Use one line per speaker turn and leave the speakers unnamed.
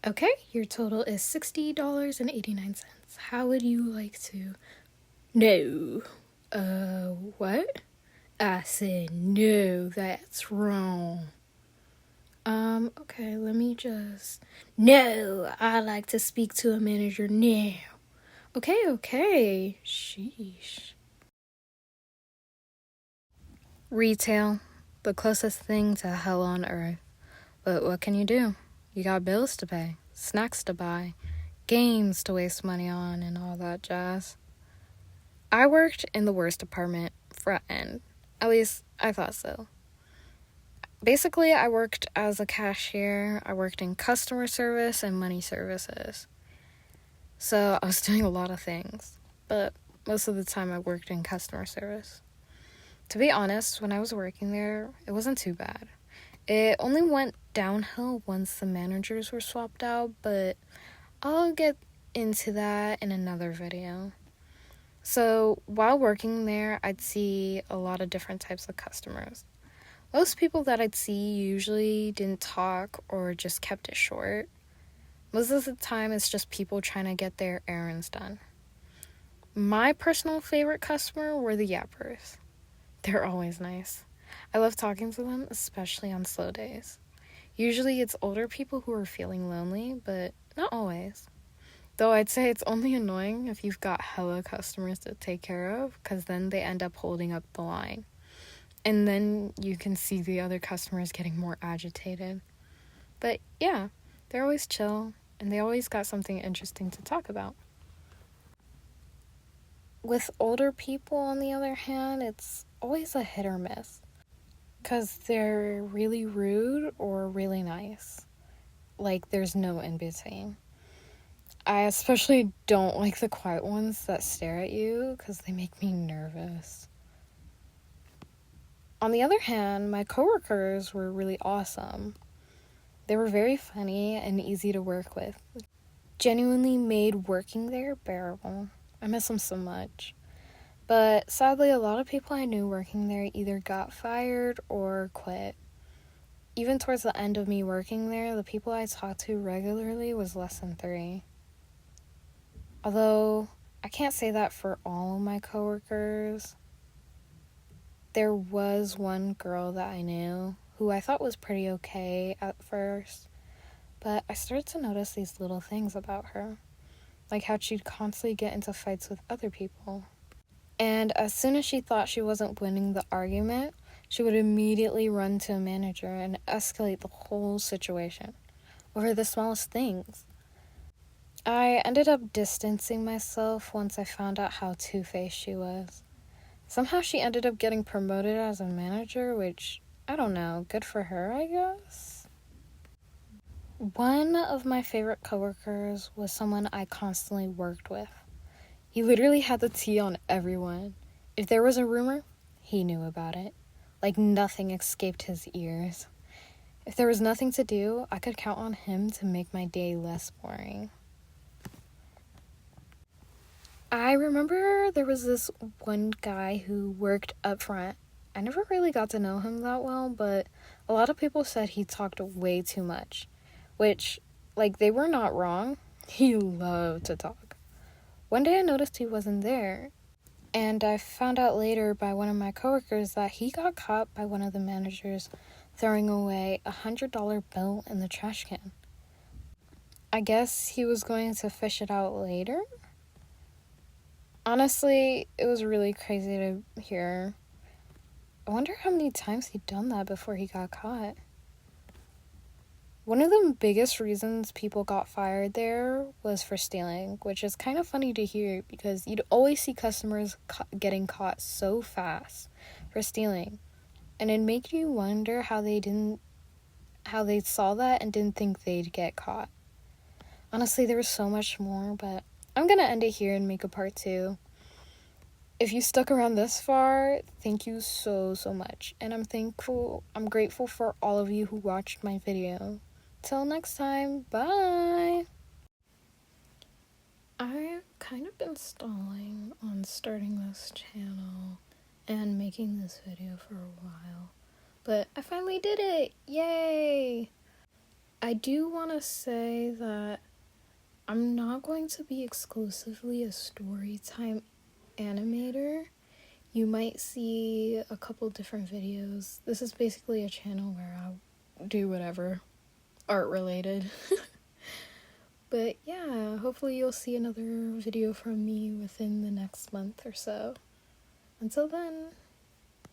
Okay, your total is $60.89. How would you like to? No. What? I said no, that's wrong. Okay, let me just. No, I'd like to speak to a manager now. Okay. Sheesh. Retail, the closest thing to hell on earth. But what can you do? You got bills to pay, snacks to buy, games to waste money on, and all that jazz. I worked in the worst department, front end. At least, I thought so. Basically, I worked as a cashier, I worked in customer service and money services. So I was doing a lot of things, but most of the time I worked in customer service. To be honest, when I was working there, it wasn't too bad. It only went downhill once the managers were swapped out, but I'll get into that in another video. So while working there, I'd see a lot of different types of customers. Most people that I'd see usually didn't talk or just kept it short. Most of the time, it's just people trying to get their errands done. My personal favorite customer were the yappers. They're always nice. I love talking to them, especially on slow days. Usually it's older people who are feeling lonely, but not always. Though I'd say it's only annoying if you've got hella customers to take care of, because then they end up holding up the line. And then you can see the other customers getting more agitated. But yeah, they're always chill, and they always got something interesting to talk about. With older people, on the other hand, it's always a hit or miss. Because they're really rude or really nice. Like, there's no in between. I especially don't like the quiet ones that stare at you because they make me nervous. On the other hand, my coworkers were really awesome. They were very funny and easy to work with. Genuinely made working there bearable. I miss them so much. But sadly, a lot of people I knew working there either got fired or quit. Even towards the end of me working there, the people I talked to regularly was less than 3. Although, I can't say that for all of my coworkers. There was one girl that I knew who I thought was pretty okay at first, but I started to notice these little things about her, like how she'd constantly get into fights with other people. And as soon as she thought she wasn't winning the argument, she would immediately run to a manager and escalate the whole situation over the smallest things. I ended up distancing myself once I found out how two-faced she was. Somehow she ended up getting promoted as a manager, which, I don't know, good for her, I guess. One of my favorite coworkers was someone I constantly worked with. He literally had the tea on everyone. If there was a rumor, he knew about it. Like nothing escaped his ears. If there was nothing to do, I could count on him to make my day less boring. I remember there was this one guy who worked up front. I never really got to know him that well, but a lot of people said he talked way too much. Which, like, they were not wrong. He loved to talk. One day I noticed he wasn't there, and I found out later by one of my coworkers that he got caught by one of the managers throwing away a $100 bill in the trash can. I guess he was going to fish it out later? Honestly, it was really crazy to hear. I wonder how many times he'd done that before he got caught. One of the biggest reasons people got fired there was for stealing, which is kind of funny to hear because you'd always see customers getting caught so fast for stealing. And it'd make you wonder how they saw that and didn't think they'd get caught. Honestly, there was so much more, but I'm gonna end it here and make a part 2. If you stuck around this far, thank you so much. And I'm grateful for all of you who watched my video. Till next time, bye! I've kind of been stalling on starting this channel and making this video for a while. But I finally did it! Yay! I do want to say that I'm not going to be exclusively a storytime animator. You might see a couple different videos. This is basically a channel where I'll do whatever art related. But yeah, hopefully you'll see another video from me within the next month or so. Until then,